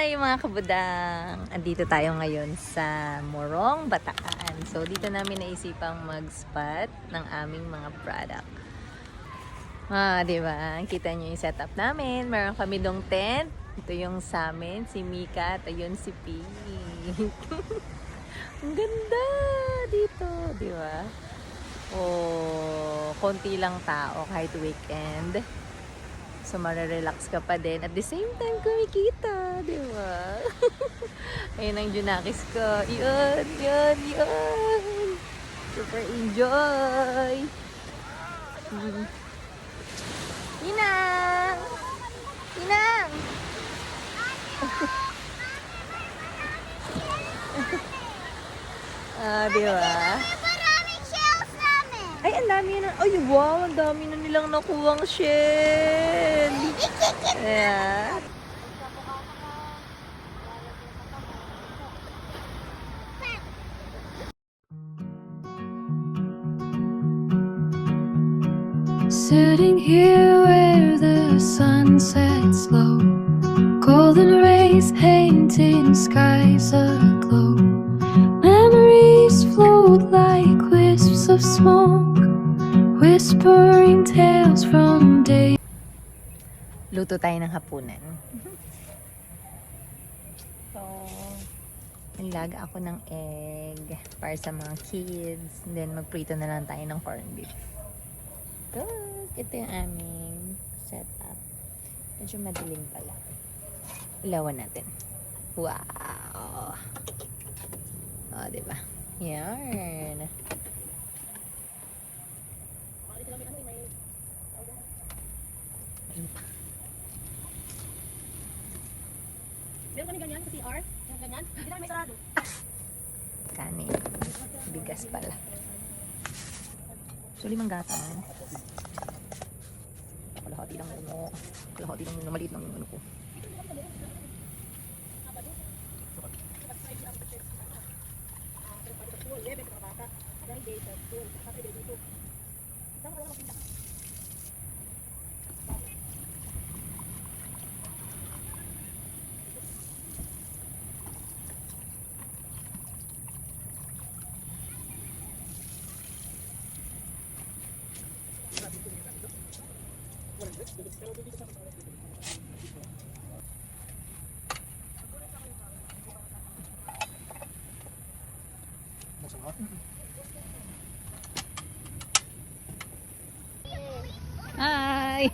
Hi mga kabudang! Andito tayo ngayon sa Morong, Bataan. So dito namin naisipang mag-spot ng aming mga product. Diba? Kita nyo yung setup namin. Meron kami dong tent. Ito yung sa amin, si Mika at ayun si P. Ang ganda dito, diba? Konti lang tao kahit weekend. So, mararelax ka pa din. At the same time, kumikita. Di ba? Ayun ang Junakis ko. Yun. Super enjoy. Inang! Inang! Di ba? Ay, ang dami na. Ay, wow, ang dami na nilang nakuwang shell. Ayan. Sitting here where the sun sets low, golden rays painting skies aglow. Memories float like wisps of smoke, whispering tales from day. Luto tayo ng hapunan. So, nilaga ako ng egg para sa mga kids. And then, magprito na lang tayo ng corned beef. Ito yung aming setup. Medyo madilim pala. Ilawan natin. Wow! Diba? Yan. Meron kami ganyan sa CR. Ganyan. Hindi na may sarado. Kanin. Bigas pala. So, 5 gatang. Kalahati lang ano. Kalahati lang yung maliit lang yung ano ko. Hi!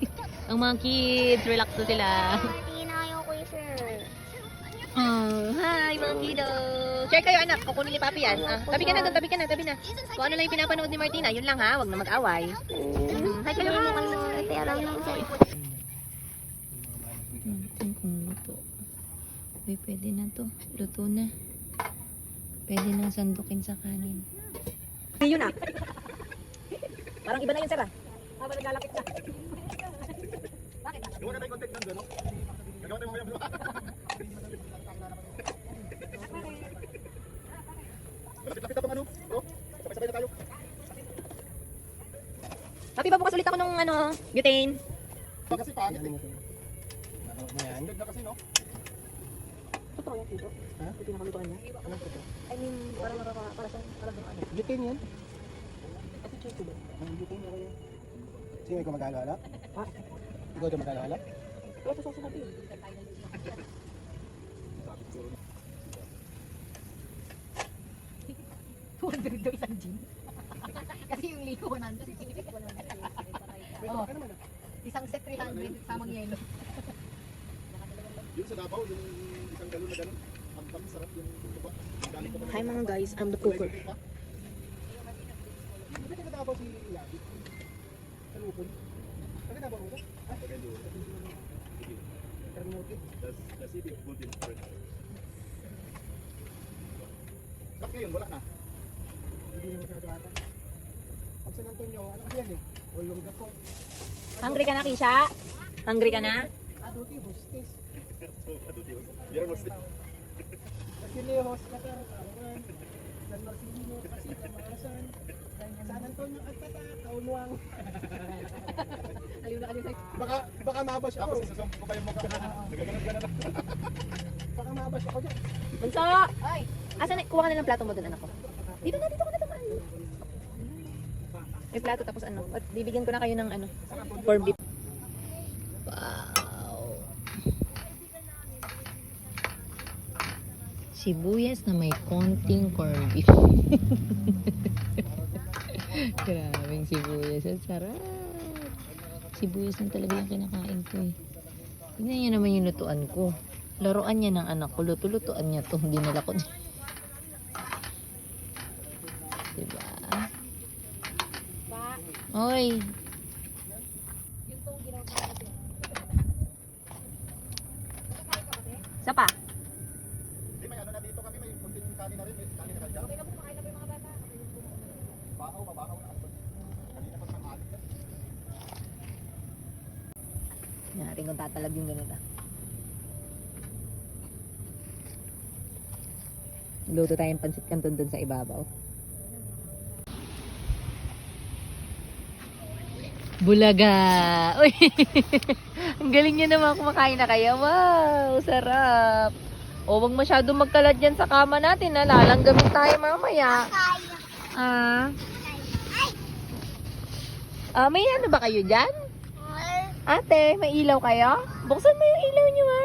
Ang mga kids, relax na sila. Tinayo ko yung sir. Hi mga kiddo! Share kayo anak, kukunin ni Papi yan. Tabi ka na doon, tabi na. Kung ano lang yung pinapanood ni Martina, yun lang ha, wag na mag-away. Hi kayo ha! Kaya lang yung sir. Kung luto. Uy, pwede na to. Luto na. Pwede nang sandukin sa kanin. Yun ah. Parang iba na yun sir ah. Habang naglalapit na. Bakit? Gawa na tayo content nandun, no? Nagawa tayo mamaya. Lapit-lapit na ano? Bro, sabay-sabay na tayo. Papi, bukas ulit ako nung butane. Kasi pangit eh. Ayan, ganda kasi, no? Totoo yan dito. Ha? Ito pinakalutuan niya. Anong totoo? I mean, parang para sa ano. Butane yan? Kasi check ba? Ang butane na kayo. Sino ikaw mag-alala? Ha? Ikaw ito mag-alala? Pero ito susunod eh. $200 isang gin. Kasi yung liko nandun. Isang set 300 samang yelo. Yun sa Davao, yung isang galon na galon. Ang tamis, sarap yung tuba. Hi mga guys, I'm the cooker. Hindi ka Davao si Yabi? Sa Lupon? Kami Davao ko? Ha? The city of Golden Spring. Ba't ngayon? Wala na? Hindi na masyado ata. Pag San Antonio, ano kasi yan eh? Ulong dako. Hungry ka na, Kisha? Hungry ka na? Aduti, hostes. Aduti, hostes. You're hostes. Kasi niyo host ka ta. San Marcelino, Pasitan, Maasan, San Antonio at Tata, Kaunwang. Aliw na aliw na. Baka mabash ako. Susumpo ko pa yung mukha. Baka mabash ako dyan. Bunso! Ay! Asan na? Kuha ka na ng plato mo doon, anak ko. Dito ka na naman. May plato tapos ano. At bibigyan ko na kayo ng ano. Corned beef. Wow! Sibuyas na may konting corned beef. Grabing sibuyas. Ang sarap. Sibuyas na talaga yung kinakain ko eh. Tignan niyo naman yung lutuan ko. Laruan niya ng anak ko. Luto-lutuan niya to. Hindi nila ko. Diba? Hoy! Isa pa? Hindi, may ano na dito kami. May kunting kanin na rin. May kanin na kanya. Okay na po, makain na po yung mga bata. Mabahaw na. Kanina pa sa atin. Natin kung tatalag yung ganito. Luto tayong pansit canton dun sa ibabaw. Bulaga! Uy! Ang galing nyo naman kumakain na kayo. Wow! Sarap! O, wag masyado magkalat dyan sa kama natin. Lalanggamin tayo mamaya. May ano ba kayo dyan? Ate, may ilaw kayo? Buksan mo yung ilaw nyo ha.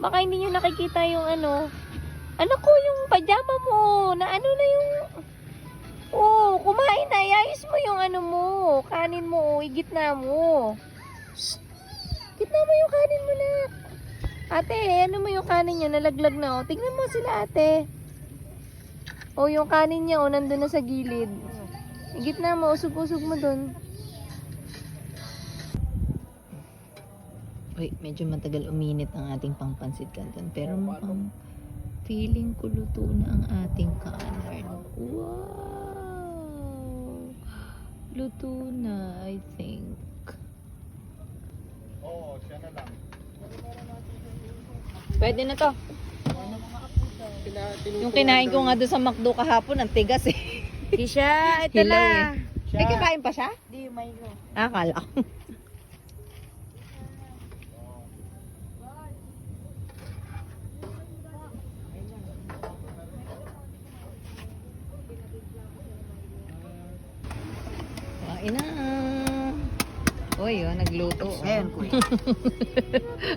Baka hindi nyo nakikita yung ano. Ano ko yung pajama mo? Na ano na yung... Oh, kumain na. Iayos mo yung ano mo. Kanin mo. Igitna mo. Shh. Gitna mo yung kanin mo na. Ate, ano mo yung kanin niya? Nalaglag na oh. Tignan mo sila ate. Oh, yung kanin niya oh. Nandun na sa gilid. Igitna mo. Usog-usog mo dun. Uy, medyo matagal uminit ang ating pangpansit canton. Pero mukhang feeling ko luto na ang ating kanin. Wow! Luto na, I think. Oo, siya na lang. Pwede na to. Yung kinain ko nga doon sa McDo kahapon, ang tigas eh. Kisha, ito Hello na. eh. May kakain pa siya? Di, may go. Akala ko. Kain na. Uy, oh, nagluto. Ayan ko eh.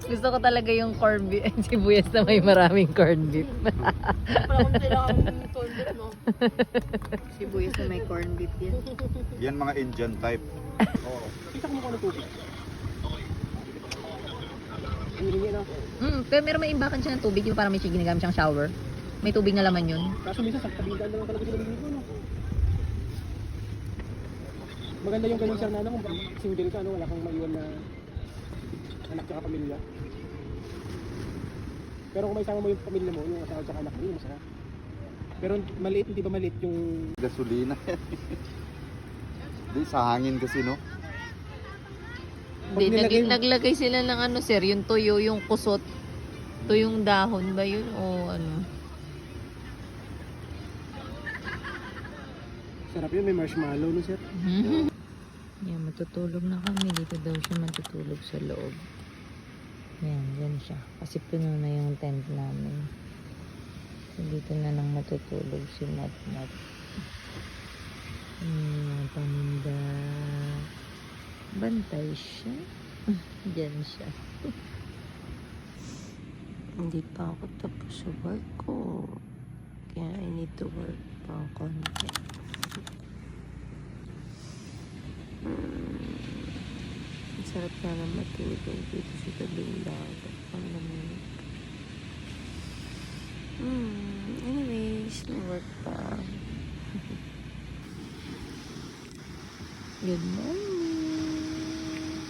Gusto ko talaga yung corned beef. Sibuyas na may maraming corned beef. Parang kailangan ng corned beef, no? Sibuyas na may corned beef yan. Yan mga Indian type. Oo. Kita ko mukha ng tubig. Pero meron may imbakan siya ng tubig. Yung parang may ginagamit siyang shower. May tubig na laman yun. Kaso minsan sa kabigan na lang talaga sila binili ko, no? Maganda yung ganun sir na ano, kung single ka, no? Wala kang maiwan na anak tsaka pamilya. Pero kung may sama mo yung pamilya mo, yung asawa tsaka anak mo, yun masarap. Pero maliit, hindi ba maliit yung... Gasolina. Di, sa hangin kasi, no? Hindi, naglagay sila ng ano sir, yung tuyo, yung kusot. Tuyong dahon ba yun? O ano? Sarap yun, may marshmallow, no sir? Yan, matutulog na kami. Dito daw siya matutulog sa loob. Yan, dyan siya. Kasi puno na yung tent namin. So, dito na lang matutulog si Mat-Mat. Paninda. Bantay siya. Dyan siya. Hindi pa ako tapos sa work ko. Kaya I need to work pa konti. Ang sarap na lang matulog dito sa tabing dagat. Ang lamig. Anyways, work pa. Good morning.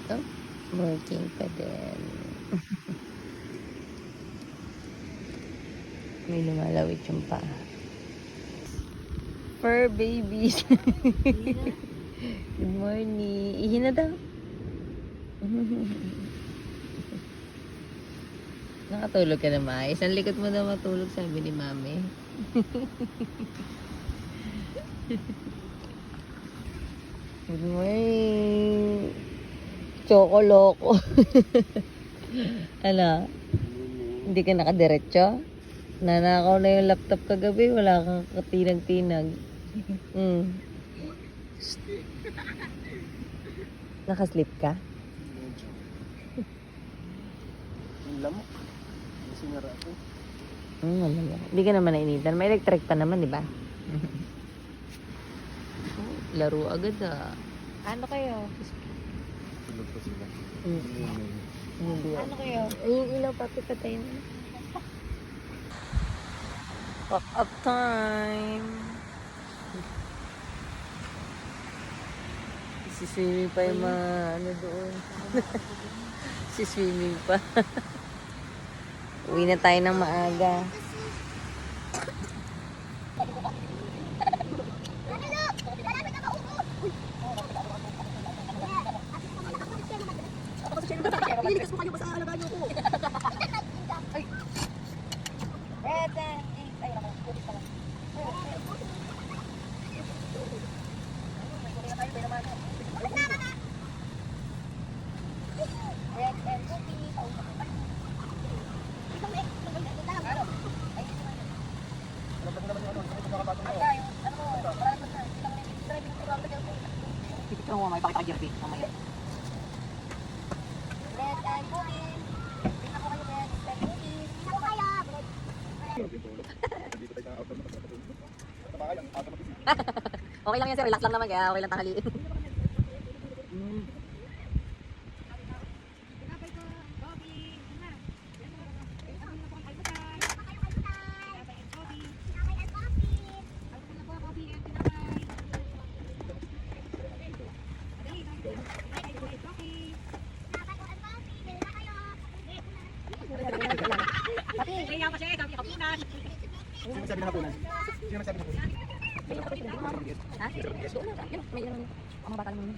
Oh, working pa din. May lumalawit yung paa. Fur babies. Good morning. Ihi na daw. Nakatulog ka na maayos. Ang likod mo daw matulog, sabi ni Mami. Good morning. Chocoloko. Ano? Hindi ka nakadiretso? Nanakaw na yung laptop kagabi. Wala kang katinag-tinag. Nakasleep ka? Ang lamok. Sinara ako. Hindi ka naman nainitan. May electric pa naman, di ba? Laro agad ah. Ano kayo? Tulog pa sila. Ano kayo? Yung ilaw patayin mo. Walk up time. Siswimming pa yung mga ano doon. Siswimming pa. Uwi na tayo ng maaga. Lilikas mo kayo basta alagaan niyo ko. Ito mo, may pakita ka Jerby. Mamaya. Okay lang yan sir, relax lang naman kaya okay lang tanghaliin. Sino sabi ng hapunan? Sino sabi ng hapunan? Ha? Yun, may ilan naman. Ang mga bata naman.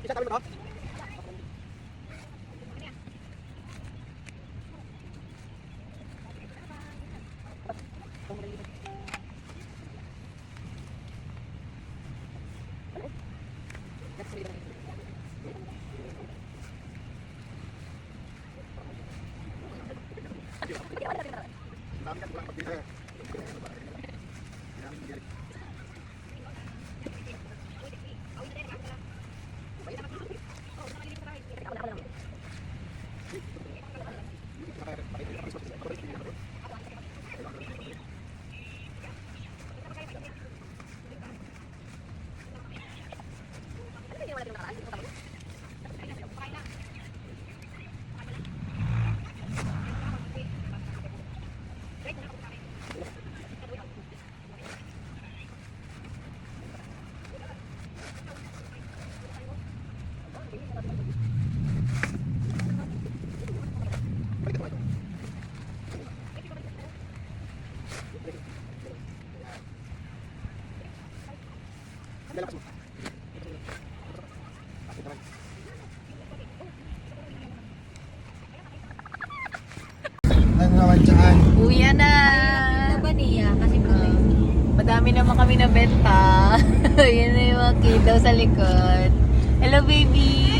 Isa tawag mo ito? Ano naman dyan? Uwi na! Ba niya? Kasi Madami naman kami na benta. Yan na yung mga kiddo sa likod. Hello, baby!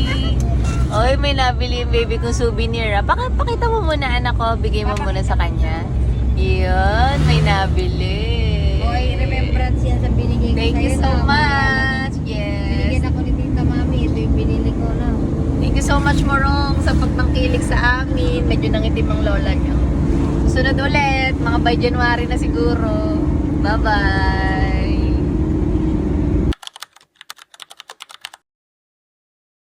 Oy, may nabili yung baby kong souvenir. Pakita mo muna, anak ko. Bigay mo muna sa kanya. Yun, may nabili. Oy, remembrance yan sa binigay ko Thank you sa'yo so na. much. Yes. Binigyan ako ni Tita Mami. Ito yung binili ko na. Thank you so much, Morong, sa pagtangkilik sa amin. Medyo nangitim ang lola niyo. Sunod ulit, mga by January na siguro. Bye-bye!